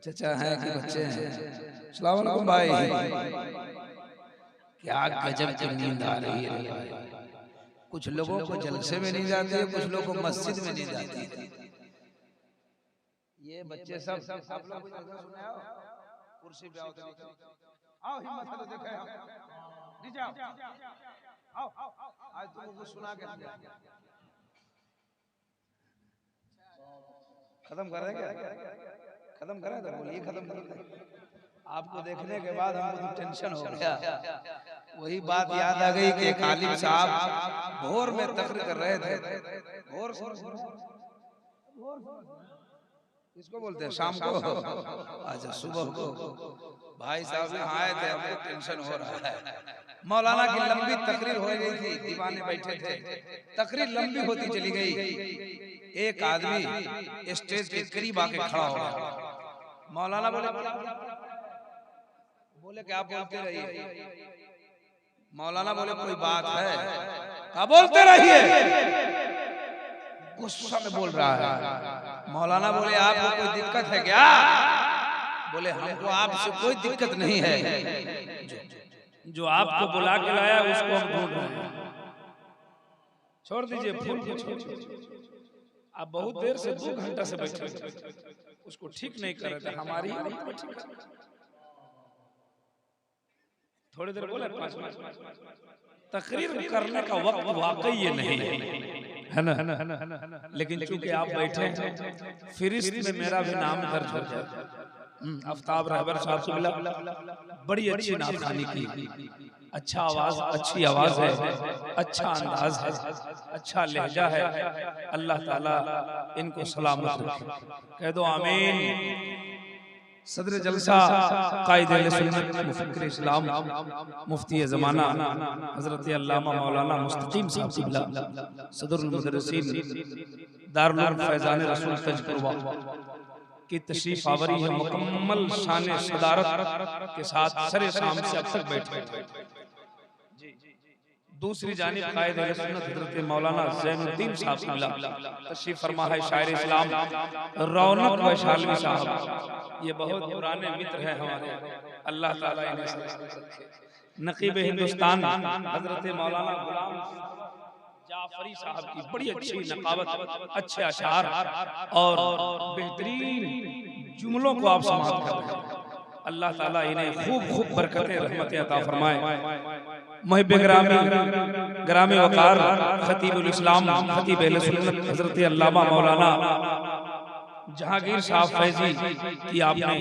चचा हैं कि बच्चे हैं? अस्सलाम वालेकुम भाई। क्या गजब की नींद आ रही है भाई। कुछ लोगों को जलसे में नींद आती है, कुछ लोगों को मस्जिद में नींद आती है। ये बच्चे सब आप लोग को जलसा सुने आओ, कुर्सी पे आओ, आओ हिम्मत से देखे नीचे आओ, आओ आज तुमको कुछ सुना के खत्म कर देंगे, खत्म करें तो बोलिए खत्म कर दें। आपको देखने के बाद हमको तो टेंशन हो गया। वही बात याद आ गई कि कालिम साहब भोर में तकरीर कर रहे थे। भोर इसको बोलते हैं शाम को, अच्छा सुबह को भाई साहब यहाँ आए थे, हमको टेंशन हो रहा है। मौलाना की लंबी तकरीर हो गई थी, दीवाने बैठे थे, तकरीर लंबी होती चली गई। एक आदमी स्टेज के करीब आके खड़ा हो गया। मौलाना बोले क्या बोलते रहिए। मौलाना बोले कोई बात है? क्या बोलते रहिए? गुस्सा में बोल रहा है। मौलाना बोले आपको कोई दिक्कत है क्या? बोले हमको आपसे कोई दिक्कत नहीं है, जो आपको बुला के लाया उसको हम ढूंढ रहे हैं। छोड़ दीजिए फूल को, छोड़ आप बहुत देर से 2 घंटा से बैठे उसको ठीक नहीं कर रहे थे। हमारी थोड़ी देर बोले 5 मिनट। तकरीर करने का वक्त वाकई ये नहीं है ना, लेकिन चूंकि आप बैठे हैं फिरिस्त में मेरा भी नाम दर्ज हो जाए। आफ्ताब रहबर साहब से मिला, बड़ी अच्छी नाथखानी की, अच्छा आवाज, अच्छी आवाज है, अच्छा अंदाज है, अच्छा लहजा है। अल्लाह ताला इनको सलामत रखे, कह दो आमीन। सदर जलसा कायद अहले सुन्नत मुफक्किर इस्लाम मुफ्ती ज़माना हज़रत अल्लामा मौलाना मुस्तकीम साहब क़िबला सदरुल मुदर्रिसीन दारुल फैज़ान रसूल तजकुरवा की तशरीफ आवरी है। मुकम्मल शान सदारत के साथ सरे शाम से अब तक बैठे। दूसरी जानिब कायद अहले सुन्नत हज़रत मौलाना ज़ैनुद्दीन साहब क़िबला तशरीफ फरमा है, शायर इस्लाम रौनक वैशाली साहब। ये बहुत पुराने मित्र हैं हमारे, अल्लाह ताला इन्हें रखे। नकीब हिंदुस्तान हज़रत मौलाना गुलाम जाफरी साहब की बड़ी अच्छी नकावत, अच्छे अशार और बेहतरीन जुमलों को आप समाअत कर रहे हैं। अल्लाह ताला इन्हें खूब खूब बरकतें रहमतें अता फरमाए। मुहिब ग्रामी वकार खतीबुल इस्लाम खतीब अहले सुन्नत हज़रत अल्लामा मौलाना जहांगीर साहब फैजी की आपने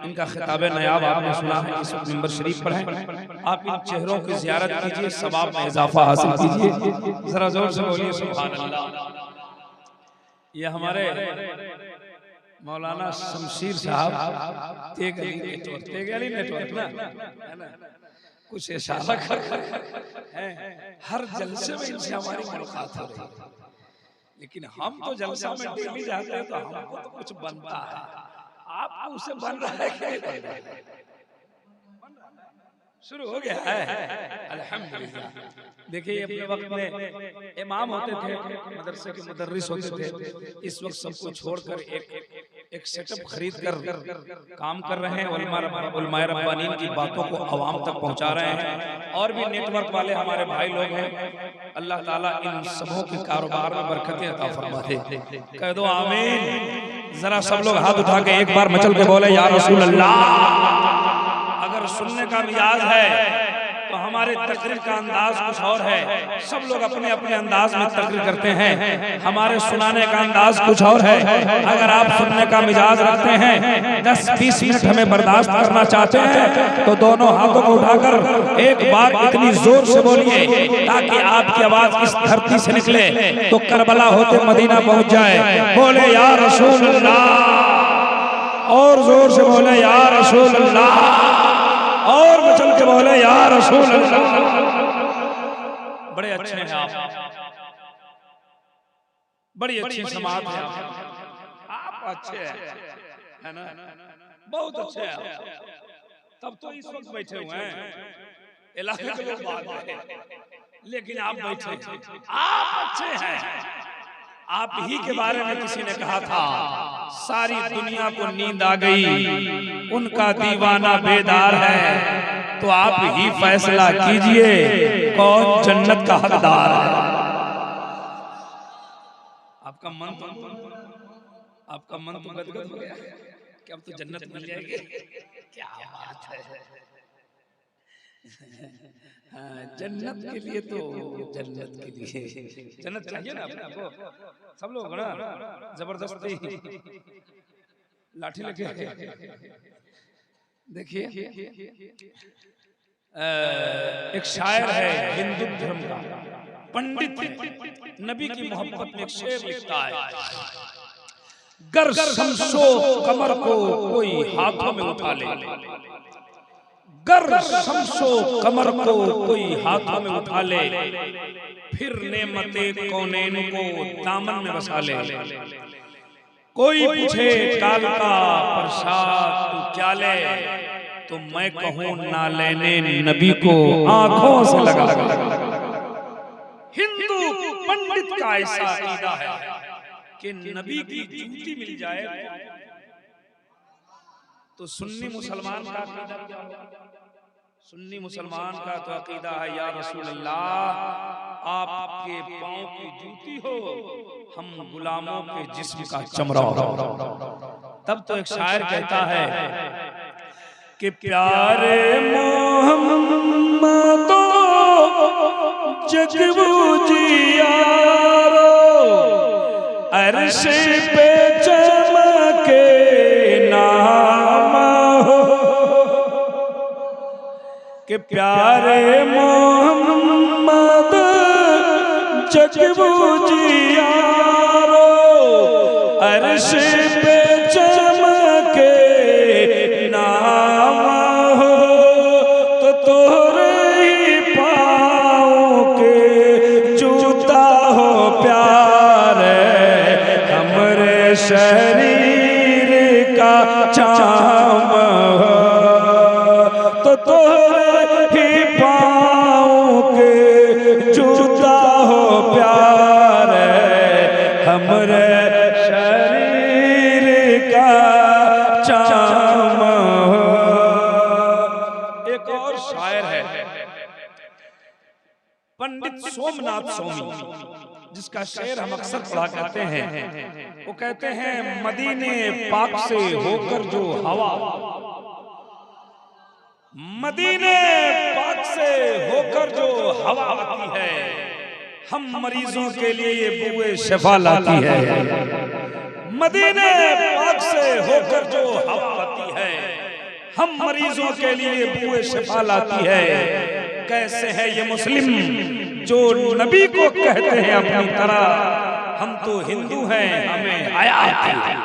इनका खिताब नयाब आपने सुना है, इस वक्त मिंबर शरीफ पर हैं। आप इन चेहरों की ज़ियारत कीजिए, सवाब में इजाफा हासिल कीजिए। जरा जोर से बोलिए सुभान अल्लाह। ये हमारे मौलाना शमशीर साहब तेगली नेटवर्क ना कुछ इशारा कर हर जलसे में इनसे हमारी मुलाकात हो रही है, लेकिन हम तो जलसा में डेली जाते हैं तो हमको तो कुछ बनता है, आपको उसे बन रहा है क्या? शुरू हो गया है अल्हम्दुलिल्लाह। देखिए अपने वक्त में इमाम होते थे, मदरसे के मुदर्रिस होते थे, इस वक्त सबको छोड़कर एक सेटअप खरीद कर काम कर रहे हैं। उलमाए रब्बानीन की बातों को आवाम तक पहुंचा रहे हैं, और भी नेटवर्क वाले हमारे भाई लोग हैं। अल्लाह ताला इन सबों के कारोबार में बरकतें अता फरमा दे, कह दो आमीन। जरा सब लोग हाथ उठा के एक बार मचल के बोले या रसूल अल्लाह। अगर सुनने का मिजाज है तो हमारे तकरीर का अंदाज कुछ और है। सब लोग अपने अपने अंदाज में तकरीर करते हैं, हमारे सुनाने का अंदाज कुछ और है। अगर आप सुनने का मिजाज रखते हैं, 10-20 मिनट हमें बर्दाश्त करना चाहते हैं, तो दोनों हाथों को उठाकर एक बार इतनी जोर से बोलिए ताकि आपकी आवाज इस धरती से निकले तो करबला होते मदीना पहुंच जाए। बोले या रसूल अल्लाह, और जोर से बोले या रसूल अल्लाह, और मचल के बोले या रसूल अल्लाह। बड़े अच्छे हैं आप, बड़ी अच्छी समाअत है आप, अच्छे हैं है ना, बहुत अच्छे हैं। तब तो इस वक्त बैठे हुए हैं, इलाके के लोग बात है, लेकिन आप बैठे, आप अच्छे हैं। आप ही के बारे में किसी ने कहा था सारी दुनिया को नींद आ गई, उनका दीवाना बेदार है, तो आप ही फैसला कीजिए कौन जन्नत का हकदार है। आपका मन तो गदगद हो गया कि अब तो जन्नत मिल जाएगी। क्या बात है। जन्नत के लिए तो जन्नत के लिए जन्नत चाहिए ना आपको। सब लोग ना जबरदस्ती लाठी लेके देखिए, एक शायर है हिंदू धर्म का, पंडित नबी की मोहब्बत में एक शेर लिखता है, गर शमशो कमर को कोई हाथों में उठा ले, गर शमशो कमर को कोई हाथों में उठा ले, फिर नेमते कौनैन को दामन में बसा ले, कोई पूछे काल का प्रसाद तू क्या ले, तो मैं कहूँ ना लेने नबी को आंखों से लगा। हिंदू पंडित का ऐसा अकीदा है कि नबी की जूती मिल जाए तो सुन्नी मुसलमान का अकीदा क्या होगा? सुन्नी मुसलमान का तो अकीदा है या रसूल अल्लाह आपके पांव की जूती हो, हम गुलामों के जिस्म का चमड़ा हो। तब तो एक शायर कहता है कि प्यारे मोहम्मद जगबू जियारो अर्श पे चमके नाम हो, कि प्यारे मोहम्मद जगबू जियारो अर्श पे चमके नाम हो, तो तोरे ही पाँव के जूता हो प्यारे हमरे शरीर का चाम हो, तो तोरे ही पाँव के जूता हो प्यारे हमरे शरीर का चाम हो। एक और शायर है पंडित सोमनाथ स्वामी, जिसका शेर हम अक्सर पढ़ा करते हैं। वो कहते हैं मदीने पाक से होकर जो हवा, मदीने पाक से होकर जो हवा आती है, हम मरीजों के लिए ये बुए शफा लाती है। मदीने पाक से होकर जो हवा आती है, हम मरीजों के लिए बुए शफा लाती है। कैसे है ये मुस्लिम जो नबी को कहते हैं अपनी तरह, हम तो हिंदू हैं हमें हया आती है।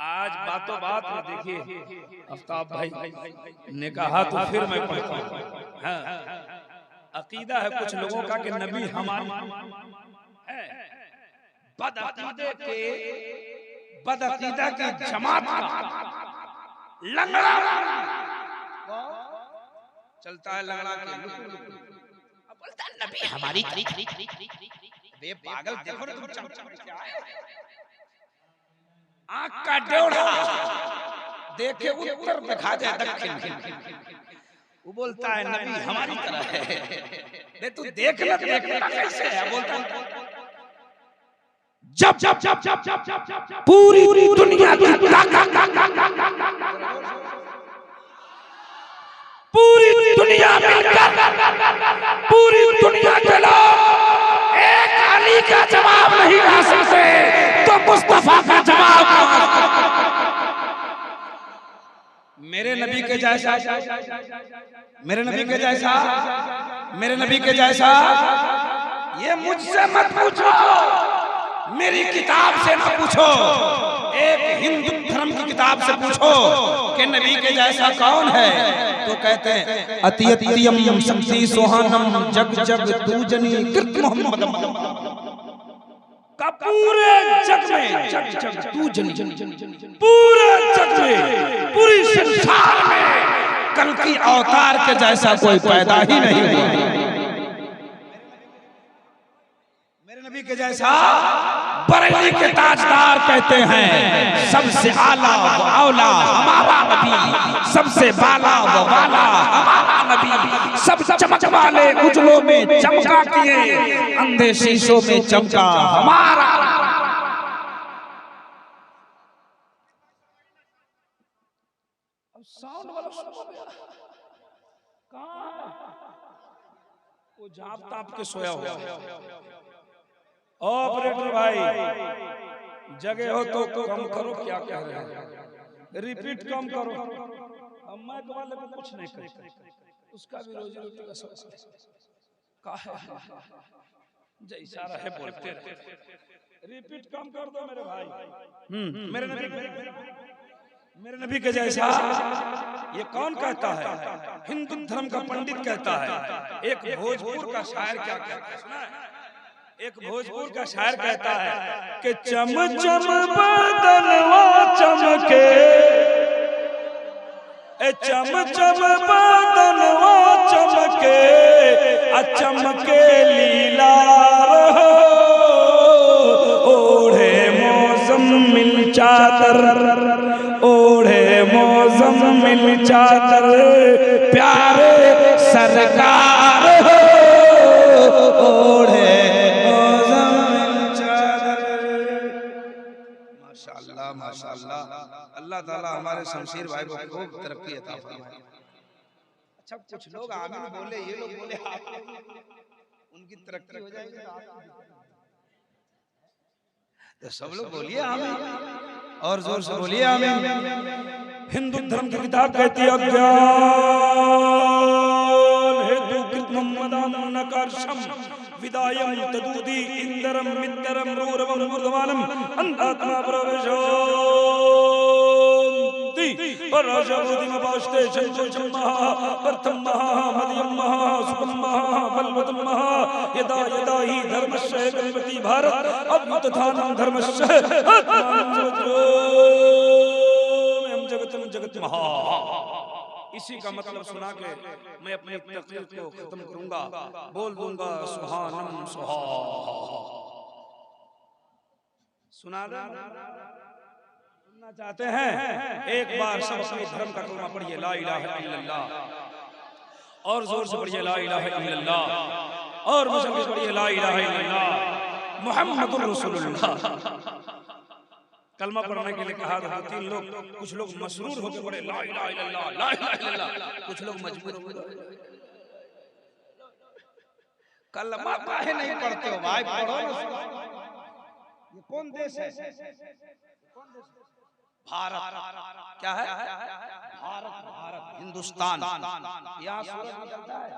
आज बातों बात में देखिए आफ्ताब भाई ने कहा तो फिर मैं पढ़ता हूँ। हाँ, अकीदा है कुछ लोगों का कि नबी हमारे है, बदअकीदा की जमात का लंगड़ा चलता है, लंगड़ा के बोलता है नबी हमारी बे पागल देखो ना तुम क्या है, आंख का डेढ़ा देखे उत्तर दिखा जाए दक्षिण, वो बोलता है नबी हमारी तरह है। तू देख ले कैसे है, बोलता जब जब जब जब जब जब जब पूरी दुनिया की पूरी दुनिया मिलकर पूरी दुनिया के लोग एक अली का जवाब नहीं ला सकते तो मुस्तफा का जवाब मेरे नबी के जैसा, मेरे नबी के जैसा, मेरे नबी के जैसा ये मुझसे मत पूछो, मेरी किताब से न पूछो, एक हिंदू धर्म की किताब से पूछो कि नबी के जैसा कौन है। तो कहते हैं अतियतियम शक्ति सोहानम जग जग तूजनी कृत मोहम्मद का पूरे जग में जग जग तूजनी, पूरे जग में पूरी संसार में कल की अवतार के जैसा कोई पैदा ही नहीं हुआ। मेरे नबी नबी के जैसा बरेली के ताजदार कहते हैं सबसे आला व औला हमारा नबी, सबसे बाला व वाला हमारा नबी, सब चमक वाले उजलों में चमका किए, अंधे शीशों में चमका हमारा। साउंड वाला कहाँ है? वो झाप ताप के सोया हुआ। ऑपरेटर भाई जगह हो तो कम करो, क्या कह रहे हैं, रिपीट कम करो। हम माइक वाले को कुछ नहीं करते, उसका भी रोजी रोटी का सवाल है, इशारा है बोलते रहे। रिपीट कम कर दो मेरे भाई। मेरे नबी के जैसा ये कौन कहता है? हिंदू धर्म का पंडित कहता है। एक भोजपुर का शायर क्या कहता है, सुना है? एक भोजपुर का शायर कहता है कि चम चम बदनवा चमके, चम चम बदनवा चमके, चमके लीला ओढ़े मौसम मिल चादर, ओढ़े मौसम मिल चादर, प्यारे सरकार ओढ़े मौसम मिल चादर। माशाअल्लाह माशाअल्लाह, अल्लाह ताला हमारे शमशीर भाई को खूब तरक्की अता फरमाए। अच्छा कुछ लोग आमीन बोले, ये लोग बोले उनकी तरक्की हो जाएगी, तो सब लोग बोलिए आमीन, और जोर से बोलिए आमीन। हिंदू धर्म की किताब कहती है अज्ञान हेतु कृत्मम मदान नकारशम विदायम तदूदी इंदरम मित्रम रूरवम मूर्धमानम अंधात्मा प्रवेशो परशवोदिम पाष्टे शंशोषम महा प्रथम महा मध्यम महा सुखम महा बलवतम महा यदा यदा ही धर्मस्य गणपति भारत अभ्युत्थानं धर्मस्य जगतम जगत महा। इसी का मतलब सुना के मैं अपनी तकरीर को खत्म करूंगा, बोल दूंगा सुहानम सुहा। सुना सुनना चाहते हैं? एक बार सब अपने धर्म का कलमा पढ़िए, ला इलाहा इल्लल्लाह, और जोर से पढ़िए ला इलाहा इल्लल्लाह, और मुझे पढ़िए ला इलाहा इल्लल्लाह मुहम्मदुर रसूलुल्लाह। कलमा पढ़ने के लिए कहा था तीन लोग, कुछ लोग मसरूर होकर पढ़े ला इलाहा इल्लल्लाह ला इलाहा इल्लल्लाह, कुछ लोग मजबूर हो गए। कलमा काहे नहीं पढ़ते हो भाई, पढ़ो। ये कौन देश है? भारत। क्या है? भारत। भारत हिंदुस्तान। यहाँ सूरज निकलता है,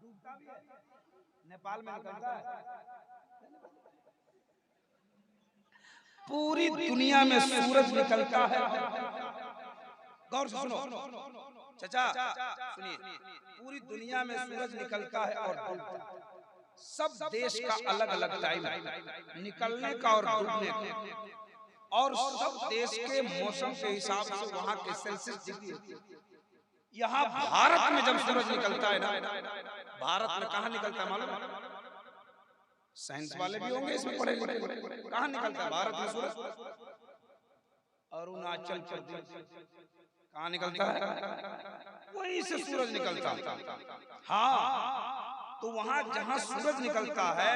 डूबता भी है, नेपाल में निकलता है। पूरी दुनिया में सूरज निकलता है। गौर से सुनो चाचा, सुनिए, पूरी दुनिया में सूरज निकलता है और डूबता है। सब देश का अलग अलग टाइम है निकलने का और डूबने का, और सब देश के मौसम के हिसाब से वहाँ के सेल्सियस डिग्री होती है। यहाँ भारत में जब सूरज निकलता है ना, भारत में कहाँ निकलता है मालूम? साइंस वाले भी होंगे इसमें पढ़े, कहाँ निकलता है भारत में सूरज? अरुणाचल प्रदेश। कहाँ निकलता है? वहीं से सूरज निकलता है। हाँ, तो वहाँ जहाँ सूरज निकलता है,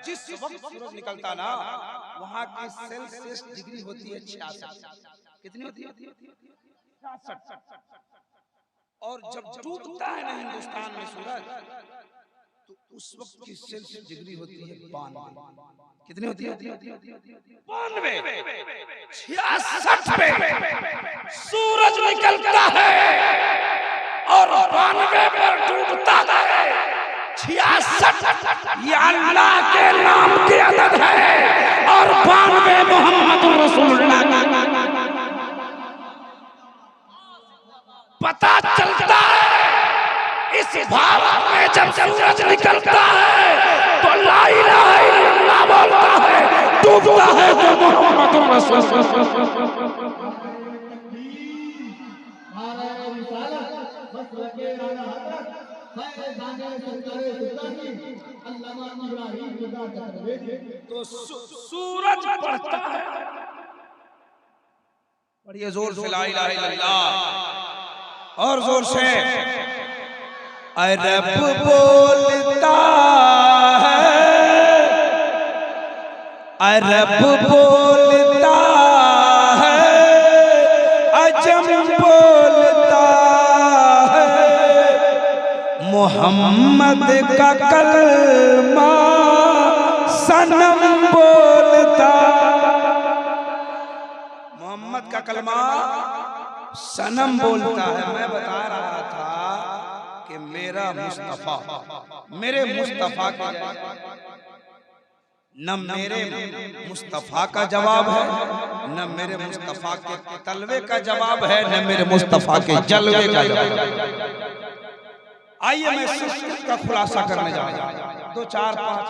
जिस वक्त सूरज निकलता ना, वहाँ की सेल्सियस डिग्री होती है 66। कितनी होती है? 66। और जब डूबता है ना हिंदुस्तान में सूरज, तो उस वक्त की सेल्सियस डिग्री होती है 92। कितनी होती है? 92। 66 पे सूरज निकलता है और 92 पर डूबता है। 66 ये अल्लाह के नाम की अदद है, और 92 मोहम्मद रसूलुल्लाह का पता चलता है। इस भारत में जब सूरज निकलता है तो ला इलाहा इल्लल्लाह बोलता है, डूबता है तो मोहम्मद रसूलुल्लाह। तो सूरज पड़ता है, बड़ी जोर से ला इलाहा इल्लल्लाह, और जोर से अरब बोलता है, अरब बोलता है, अजम बोलता है, मोहम्मद का कलमा सनम बोलता, मोहम्मद का कलमा सनम बोलता है। मैं बता रहा था कि मेरा मुस्तफा, मेरे मुस्तफा के न मेरे मुस्तफा का जवाब है, न मेरे मुस्तफा के तलवे का जवाब है, न मेरे मुस्तफा के जलवे का जवाब है। आइए मैं संस्कृत का खुलासा करने जा रहा हूं, 2 4 5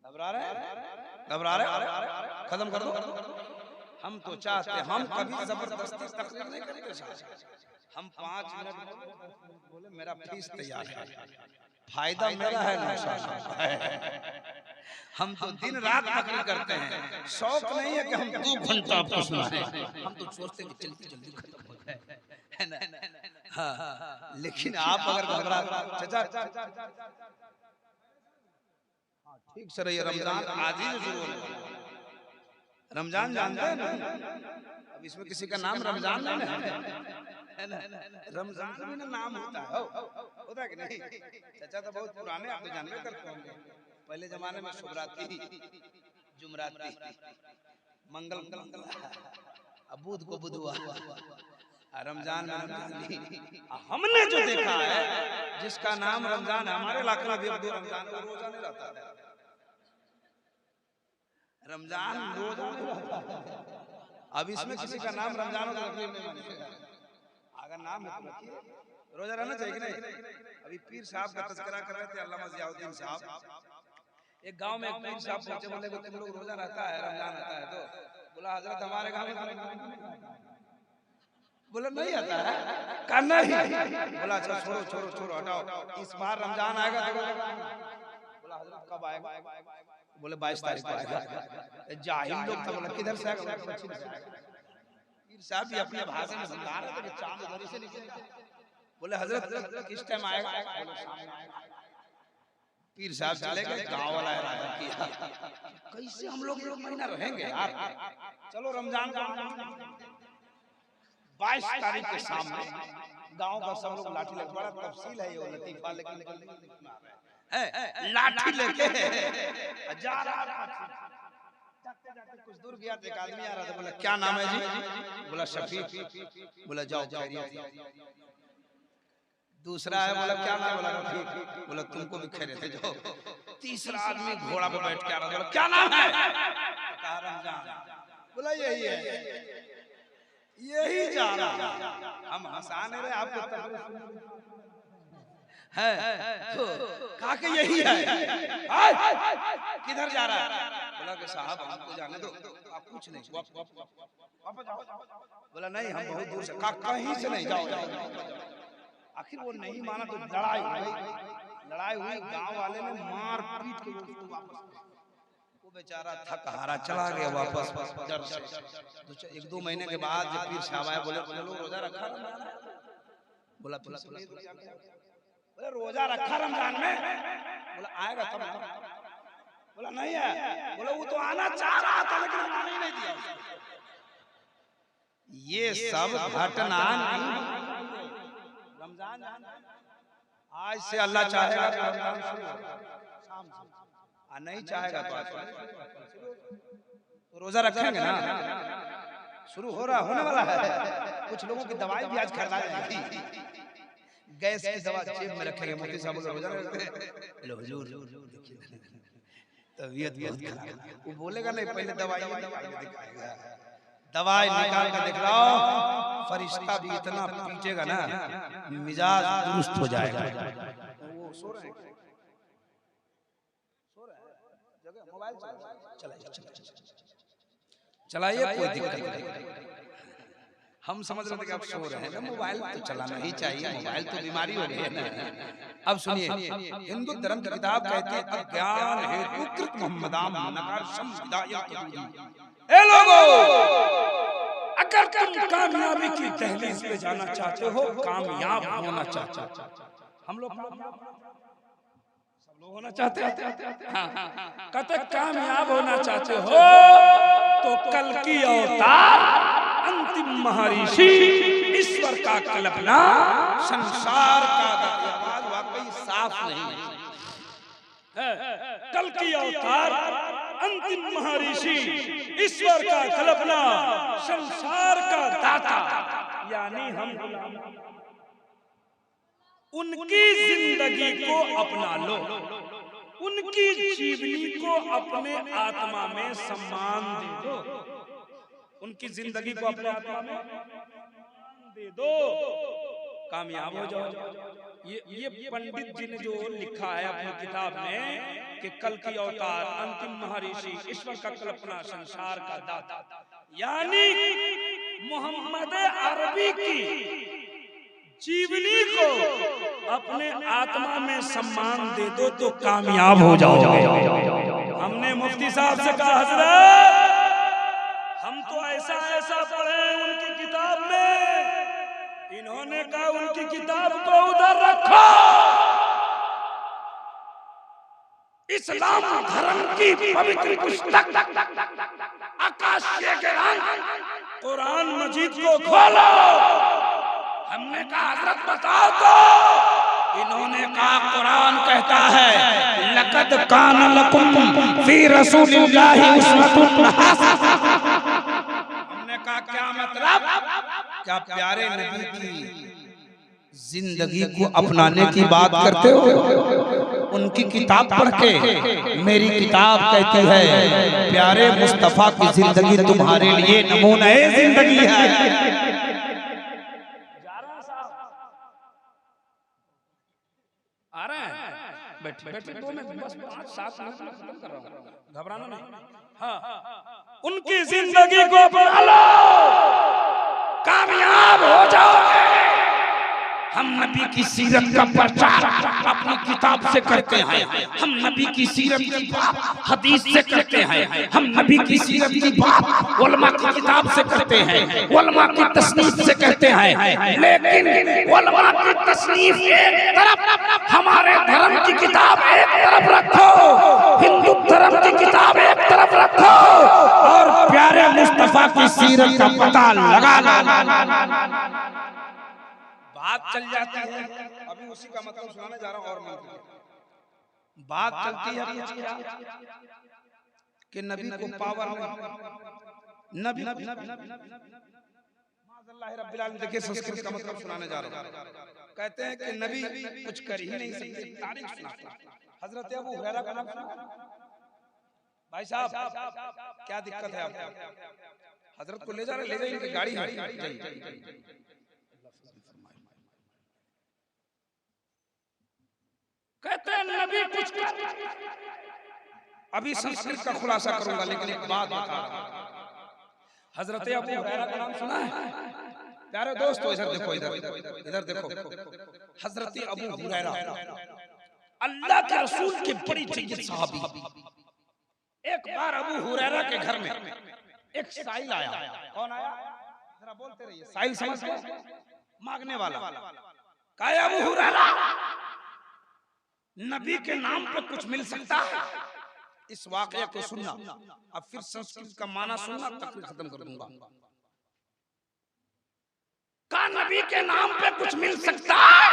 घबरा रहे, खत्म कर दो। हम तो चाहते, हम कभी जबरदस्ती तकरीर नहीं करते, हम 5 मिनट बोले मेरा फीस तैयार है, फायदा मेरा है ना। हम तो दिन रात तकरीर करते हैं, शौक नहीं है कि हम 2 घंटा आपको सुनाएं, हम तो सोचते हैं कि जल्दी जल्दी खत्म हो जाए, है ना। हाँ, लेकिन आप अगर घबरा, चाचा ठीक से रहिए, रमजान आज ही शुरू होने वाला है। रमजान जानते हैं ना, अब इसमें किसी का नाम रमजान नहीं है ना, रमजान भी ना नाम होता है, होता है कि नहीं। चाचा तो बहुत पुराने, आप तो जानते करते होंगे, पहले जमाने में शुभरात्रि, जुमरात्रि, मंगल, अब बुध को बुधवार, रमजान में रमजान। हमने जो देखा है जिसका नाम रमजान है, हमारे इलाके में भी 2 रमजान का रोजा नहीं रहता है, रमजान रोजा नहीं रहता है। अब इसमें किसी का नाम रमजान हो तो तकलीफ नहीं मानेगा, अगर नाम है तो रखिए, रोजा रहना चाहिए कि नहीं। अभी पीर साहब का तज़किरा कर रहे थे, अल्लामा ज़ियाउद्दीन साहब। एक गांव में एक पीर साहब पहुंचे, बोले कि तुम लोग रोजा रहता है, रमजान आता है? तो बोला हजरत हमारे गांव में, बोला नहीं आता है, कहा नहीं। बोला अच्छा छोड़ो छोड़ो छोड़ो हटाओ, इस बार रमजान आएगा तो बोला हजरत कब आएगा? बोले 22 तारीख को आएगा। जाहिल लोग था, बोला किधर से आएगा? पीर साहब भी अपने भाषा में समझा रहे थे कि चांद उधर से निकलेगा। बोले हजरत किस टाइम आएगा? पीर साहब चले गए, गांव वाला इरादा किया कैसे हम लोग महीना रहेंगे यार, चलो रमजान का 22 तारीख के सामने गांव का सब लोग लाठी लेके, बड़ा तफसील है ये लतीफा, लेकिन लाठी लेके जा रहा, जाते कुछ दूर गया तो एक आदमी आ रहा था, बोला क्या नाम है जी? बोला शफीक। बोला जाओ खैरियत। दूसरा है, बोला क्या नाम? बोला रफीक। बोला तुमको भी खैरियत है, जाओ। तीसरा आदमी घोड़ा पे बैठ के आ रहा था, बोला क्या नाम है? कहा रमजान। बोला यही है, यही जा रहा। हम हंसाने रहे आपको है, तो कहा कि यही है, किधर जा रहा है? बोला कि साहब हमको जाने दो, आप कुछ नहीं, वापस जाओ। बोला नहीं हम बहुत दूर से, कहीं से नहीं, जाओ। आखिर वो नहीं माना तो लड़ाई हुई, गांव वाले ने मार पीट के वापस, वो बेचारा थक हारा चला गया वापस। 1-2 महीने के बाद जब पीर साहब आए, बोले रोजा रखा? बोला बोले रोजा रखा रमजान में? बोला आएगा तब। बोला नहीं है। बोला वो तो आना चाह रहा था लेकिन आने ही नहीं दिया। ये सब घटना रमजान आज से अल्लाह चाहेगा तो रमजान शुरू होगा शाम से, नहीं चाहेगा तो रोजा रखेंगे ना, शुरू होने वाला है। कुछ लोगों की दवाई भी आज खरीदा जाएगी, गैस की दवा जेब में रखेंगे। मुफ्ती साहब लोग रोजा रखते हैं, लो हुजूर तबीयत बहुत खराब, वो बोलेगा नहीं पहले दवाई दिखाएगा, दवाई निकाल कर दिख रहा हो, फरिश्ता भी इतना पीटेगा ना मिजाज दुरुस्त हो जाएगा। वो सो रहे हैं, जगह मोबाइल चलाइए, कोई दिक्कत नहीं। हम समझ रहे थे कि आप सो रहे हैं ना, मोबाइल तो चलाना ही चाहिए, मोबाइल तो बीमारी हो गई है ना। अब सुनिए, हिंदू धर्म की किताब कहती है अज्ञान हेतु कृत मोहम्मदाम नकारशम हिदायत दूदी। ए लोगो, अगर तुम कामयाबी की दहलीज पे जाना चाहते हो, कामयाब होना चाहते हो, हम लोग सब लोग होना चाहते हैं, हाँ, कहते कामयाब होना चाहते हो तो कल की अवतार अंतिम महर्षि ईश्वर का कल्पना संसार का आवाज वाकई साफ नहीं है। कल की अवतार अंतिम महर्षि ईश्वर का कल्पना संसार का दाता, यानी हम उनकी जिंदगी को अपना लो, उनकी जीवनी को अपने आत्मा में सम्मान दे दो, उनकी जिंदगी को अपने आत्मा में दे दो, कामयाब हो जाओ। ये पंडित जी ने जो लिखा है अपनी किताब में कि कल की अवतार अंतिम महर्षि ईश्वर का कल्पना संसार का दाता, यानी मोहम्मद अरबी की जीवनी को अपने आत्मा में सम्मान दे दो तो कामयाब हो जाओ। हमने मुफ्ती साहब से कहा, हजरत हम तो ऐसा ऐसा पढ़े उनकी किताब में, इन्होंने कहा उनकी किताब को उधर रखो, इस्लाम धर्म की पवित्र पुस्तक आकाशीय ज्ञान कुरान मजीद को खोलो। हमने कहा हजरत बताओ तो, इन्होंने कहा कुरान कहता है लक़द कान लकुम फी रसूलिल्लाहि उस्वतुन हसनह। हमने कहा क्या मतलब, क्या प्यारे नबी की जिंदगी को अपनाने की बात करते हो? उनकी किताब पढ़ के मेरी किताब कहती है प्यारे मुस्तफा की जिंदगी तुम्हारे लिए नमूना जिंदगी है। आ रहे हैं, बैठिए 2 मिनट, बस 5-7 मिनट में खत्म कर रहा हूँ, घबराना नहीं। हाँ, उनकी जिंदगी को अपना लो, कामयाब हो जाओगे। हम नबी की सीरत का प्रचार अपनी किताब से करते हैं, हम नबी की सीरत की बात हदीस से करते हैं, हम नबी की सीरत की बात उलमा की किताब से करते हैं, उलमा की तसनीफ से करते हैं, लेकिन उलमा की तसनीफ एक तरफ, हमारे धर्म की किताब एक तरफ रखो, हिंदू धर्म की किताब एक तरफ रखो और प्यारे मुस्तफा की सीरत का पता लगा लो। बात चल जाती है, अभी उसी का मतलब सुनाने जा रहा हूं। और बात चलती है कि नबी को पावर नबी रब्बिल आलमीन, देखिए संस्कृत का मतलब सुनाने जा रहा हूं। कहते हैं कि नबी कुछ कर ही नहीं सकते, तारीख सुनाते हैं। हजरत अबू हुरैरा का नाम सुना? भाई साहब क्या दिक्कत है आपको? हजरत को ले जा रहे, ले जाइए, इनकी गाड़ी है। कहते हैं नबी कुछ कर, अभी संस्कृत का खुलासा करूंगा, लेकिन एक बात बता रहा हूं। हजरत अबू हुरैरा का नाम सुना है? प्यारे दोस्तों इधर देखो, इधर देखो, हजरत अबू हुरैरा अल्लाह के रसूल के बड़ी जय्यद सहाबी। एक बार अबू हुरैरा के घर में एक साइल आया। कौन आया? जरा बोलते रहिए। साइल समझ गए? मांगने वाला। कहा अबू हुरैरा नबी के नाम पर कुछ मिल सकता है? इस वाकये को सुनना, अब फिर संस्कृत का माना सुनना, तकरीर खत्म कर दूंगा। का नबी के नाम पे कुछ मिल सकता है?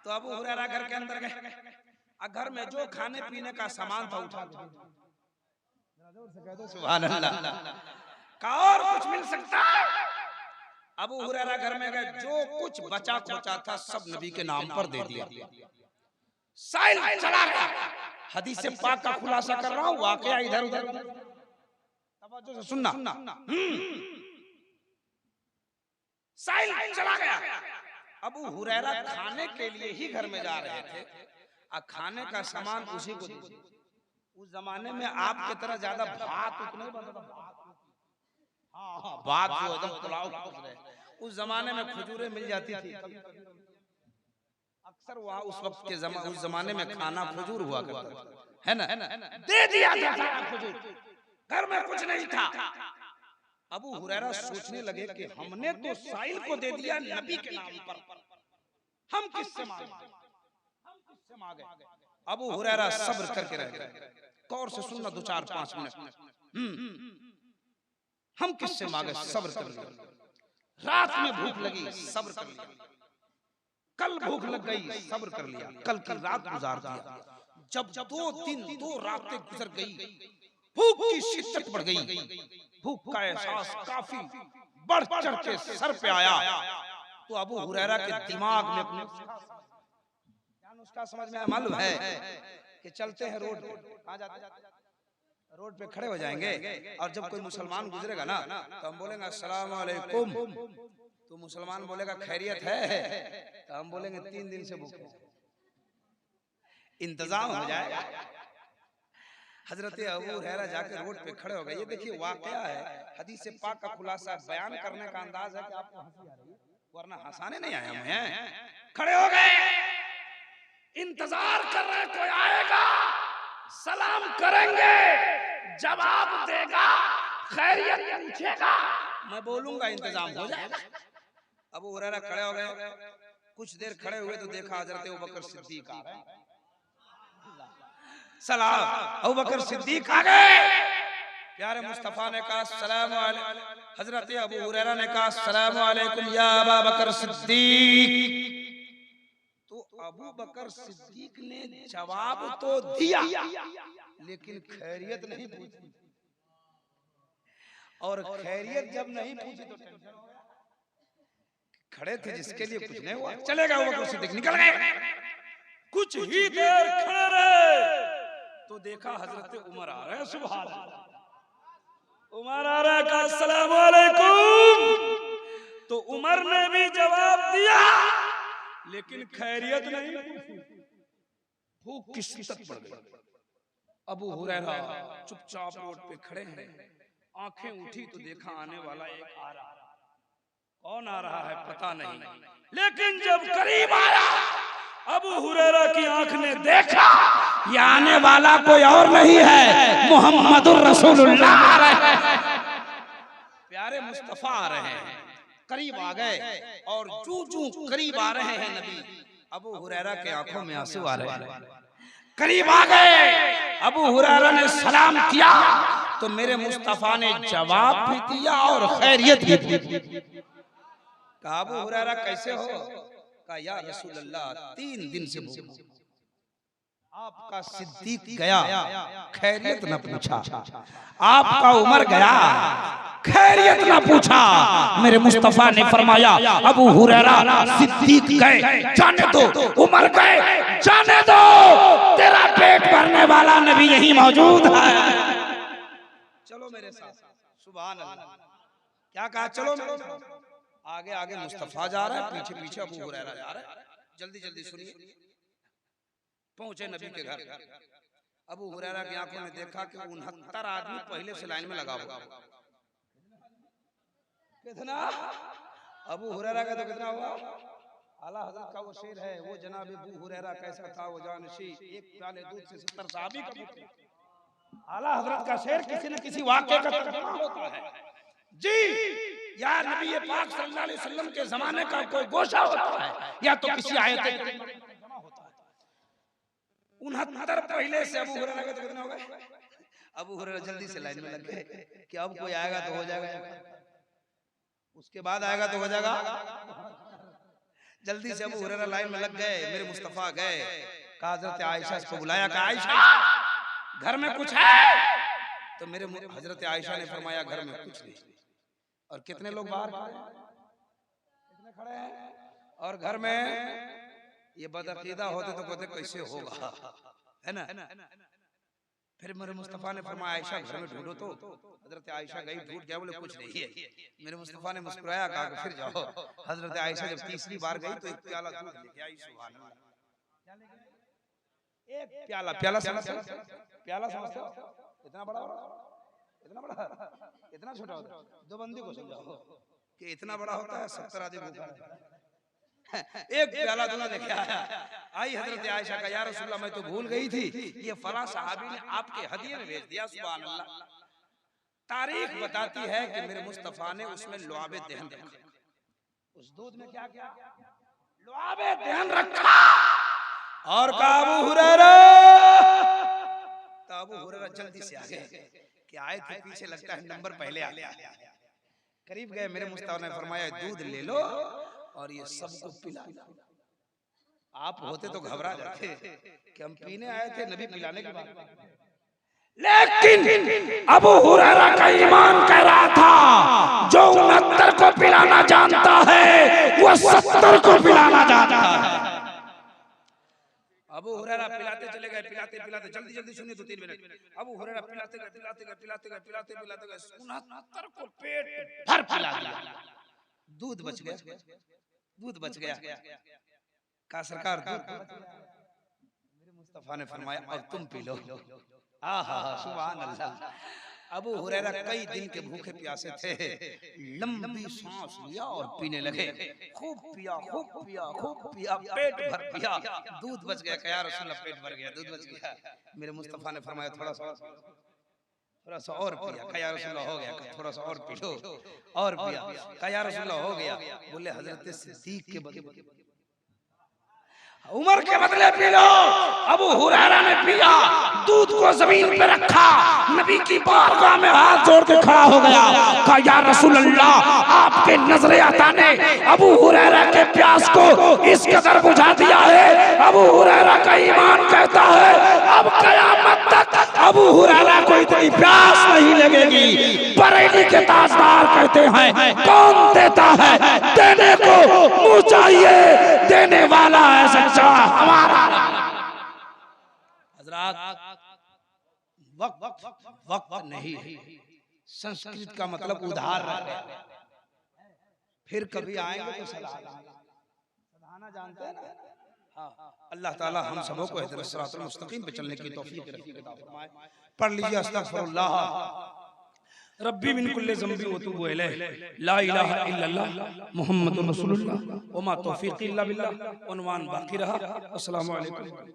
तो अबू हुरैरा घर के अंदर गए, घर में जो खाने पीने का सामान था उठा दो। सुभान अल्लाह। का और कुछ मिल सकता है? अबू हुरैरा घर में गए, जो कुछ बचा खोचा था सब नबी के नाम पर दे दिया। साइल चला गया। हदीस पाक का खुलासा कर रहा हूँ, वाकया इधर उधर तवज्जो से सुनना। साइल चला गया। अबू हुरैरा खाने के लिए ही घर में जा रहे थे, और खाने का सामान उसी को उस जमाने में आपके तरह ज्यादा भात उतने बनता था। हाँ बात जो एकदम पुलाव पूछ रहे। उस जमाने में खजूरें मिल जाती थी अक्सर वहाँ, उस वक्त के उस जमाने में खाना खजूर हुआ करता था, है ना? दे दिया था खजूर, घर में कुछ नहीं था। अबू हुरैरा सोचने लगे कि हमने तो साइल को दे दिया नबी के नाम पर, हम किससे मांगे? अबू हुरैरा सब्र करके रह गए। गौर से सुनना 2-4-5 मिनट। हम किससे मांगे? सब्र कर लिया। रात में भूख लगी, सब्र कर लिया। कल भूख लग गई, सब्र कर लिया। कल की रात गुजार दिया। जब 2 दिन 2 रातें गुजर गई, भूख की शिद्दत बढ़ गई। भूख का एहसास काफी बढ़ चढ़ के सर पे आया। तो अबू हुरैरा के दिमाग में अपने नुस्खा समझ में आया। मालूम है कि चलते हैं रोड पे, कहां जाते हैं? रोड पे खड़े हो जाएंगे और जब कोई मुसलमान गुजरेगा ना तो हम बोलेंगे अस्सलाम वालेकुम, तो मुसलमान बोलेगा खैरियत है, तो हम बोलेंगे 3 दिन से भूखे। इंतजाम हो जाएगा। हजरत अबू हुरैरा जाकर रोड पे खड़े हो गए। ये देखिए वाकया है, हदीस पाक का खुलासा बयान करने का अंदाज है कि आपको हंसी आ रही है, वरना हंसाने नहीं आया मैं। खड़े हो गए, इंतजार कर रहे कोई आएगा, सलाम करेंगे, जवाब देगा, खैरियत पूछेगा, मैं बोलूंगा इंतजाम हो जाएगा। अबू हुरैरा खड़े हो गए। कुछ देर खड़े हुए तो देखा हजरत अबू बकर सिद्दीक आ गए। सलाम, अबू बकर सिद्दीक आ गए। प्यारे मुस्तफा ने कहा सलाम अलैकुम। हजरत अबू हुरैरा ने कहा सलाम अलैकुम या अबा बकर सिद्दीक। तो अबू बकर सिद्दीक ने जवाब तो दिया लेकिन खैरियत नहीं पूछी। और खैरियत जब नहीं पूछी तो टेंशन हो गया। खड़े थे जिसके लिए कुछ नहीं हुआ, चलेगा अबू बकर सिद्दीक निकल गए। कुछ ही देर खड़े रहे तो देखा हजरत उमर आ रहे हैं। सुभान अल्लाह, उमर आ रहा है, कहा अस्सलाम वालेकुम। तो उमर ने भी जवाब दिया लेकिन खैरियत नहीं पूछी। भूख की शिद्दत बढ़ गई। अबू हुरैरा चुपचाप रोड पे खड़े हैं। आंखें उठी तो देखा आने वाला एक आ रहा। कौन आ रहा है पता नहीं, लेकिन जब करीब आया अबू हुरैरा की आंख ने देखा ये आने वाला कोई और नहीं है, मुहम्मदुर रसूलुल्लाह आ रहे हैं। प्यारे मुस्तफा आ रहे हैं। करीब आ गए और जू करीब आ रहे हैं नबी, अबू हुरैरा के आंखों में आंसू आ रहे हैं। करीब आ गए, अबू हुरैरा ने सलाम किया तो मेरे मुस्तफा ने जवाब भी दिया और खैरियत भी दी। कहा अबू हुरैरा कैसे हो? कहा या रसूल अल्लाह 3 दिन से भूखा। आपका सिद्दीक गया, खैरियत न पूछा। आपका उमर गया, खैरियत न पूछा। मेरे मुस्तफा ने फरमाया अबू हुरैरा सिद्दीक गए जाने दो, उमर गए जाने दो, तेरा पेट भरने वाला नबी यही मौजूद है। चलो मेरे साथ। सुभान अल्लाह। क्या कहा? चलो मेरे साथ। आगे आगे मुस्तफा जा रहा है, पीछे पीछे अबू हुरैरा जा रहा है। जल्दी जल्दी सुनिए। पहुंचे नबी के घर। अबू हुरैरा की आंखों ने देखा कि 69 आदमी पहले से लाइन में लगा हुआ। कितना? अबू हुरैरा का तो कितना हुआ? आला हजरत का वो शेर है, वो जनाब अबू हुरैरा कैसा था वो जानशी, एक प्याले दूध से 70 सहाबी का पूछे। आला हजरत का शेर किसी न किसी वाक़े का तर्जुमा होता है। जी या नबी पाक सल्लल्लाहु अलैहि वसल्लम के जमाने का कोई गोशा होता है या तो किसी आयत होता है। 69 पहले से अबू हुरैरा का तो कितना हो गया? अबू हुरैरा जल्दी से लाइन में लग गए कि अब कोई आएगा तो हो जाएगा, उसके बाद आएगा तो हो जाएगा। जल्दी से अबू हुरैरा लाइन में लग गए। मेरे मुस्तफा गए, कहा हजरत आयशा को बुलाया, कहा आयशा घर में कुछ है? तो मेरे हजरत आयशा ने फरमाया घर में कुछ नहीं। और कितने लोग बाहर कितने खड़े हैं? और घर में ये बदअकीदा होते तो कहते कैसे होगा, है ना? फिर मेरे मुस्तफा ने फरमाया आयशा घर में ढूंढो। तो हजरत आयशा गई, ढूंढ गया, बोले कुछ नहीं है। मेरे मुस्तफा ने मुस्कुराया, कहा फिर जाओ। हजरत आयशा जब तीसरी बार गई तो एक प्याला दूध लेके आई। सुभान अल्लाह। एक प्याला, प्याला समझते हो? प्याला समझते हो? इतना बड़ा, इतना बड़ा इतना छोटा होता है, दो बंदी को समझाओ कि इतना बड़ा होता है, 70 आदमी भूखा है। एक प्याला दूध लेके आया, आई हजरत आयशा का, या रसूलल्लाह मैं तो भूल गई थी, ये फला सहाबी ने आपके हदिये में भेज दिया। सुभान अल्लाह। तारीख बताती है कि मेरे मुस्तफा ने उसमें लुआबे दहन रखा। उस दूध में क्या क्या? लुआबे दहन रखा। और कहा अबू हुरैरा, तो अबू हुरैरा जल्दी से आ गए कि आए थे पीछे, लगता है नंबर पहले आ गया। करीब गए, मेरे मुस्तफा ने फरमाया दूध ले लो और ये सबको पिला। आप होते तो घबरा जाते कि हम पीने आए थे, नबी पिलाने की बात। लेकिन अबू हुरैरा का ईमान कह रहा था, जो 69 को पिलाना जानता है वो 70 को पिलाना जानता है। अबू हुरैरा पिलाते चले गए, पिलाते पिलाते, जल्दी जल्दी सुनिए तो 3 मिनट। अबू हुरैरा पिलाते गए, पिलाते गए, पिलाते गए, पिलाते पिलाते गए, 69 को पेट भर पिला दिया। दूध बच गया, दूध बच गया। कहा सरकार दूध, मेरे मुस्तफा ने फरमाया अब तुम पी लो। आहा सुभान अल्लाह। अबू हुरैरा कई दिन के भूखे प्यासे थे, लंबी सांस लिया और पीने लगे। खूब पिया, खूब पिया, खूब पिया, पेट भर पिया, दूध बच गया। क्या रसूलल्लाह पेट भर गया, दूध बच गया। मेरे मुस्तफा ने फरमाया थोड़ा सा और पिया। क्या रसूलल्लाह हो गया, थोड़ा सा और पी लो, और पिया। क्या रसूलल्लाह हो गया। बोले हजरत सिद्दीक के बदले, उमर के बदले पी लो। अबू हुरैरा ने पिया, दूध को जमीन पे रखा, नबी की बारगाह में हाथ जोड़ के खड़ा हो गया। कहा या रसूल अल्लाह, आपके नजरे आता ने अबू हुरैरा के प्यास को इस कदर बुझा दिया है। अबू हुरैरा का ईमान कहता है अब कयामत तक अबू हुरैरा को इतनी प्यास नहीं लगेगी। बरेली के ताजदार कहते हैं कौन देता है, देने को मुंह चाहिए, देने वाला है सच्चा हमारा। हजरात वक्त नहीं, संस्कृत का मतलब उधार रहे। फिर कभी आएंगे तो सलाहना जानते हैं ना। अल्लाह ताला हम सबों को हिदायत सिरातुल मुस्तकीम पे चलने की तौफीक फरमाए। पढ़ लीजिए अस्तगफिरुल्लाह रब्बी मिन कुल्ली ज़ंबी व तूबु इलैह, ला इलाहा इल्लल्लाह मुहम्मदुर रसूलुल्लाह व मा तौफीक़ी इल्ला बिल्लाह। उन्वान बाकी रहा। अस्सलामु अलैकुम।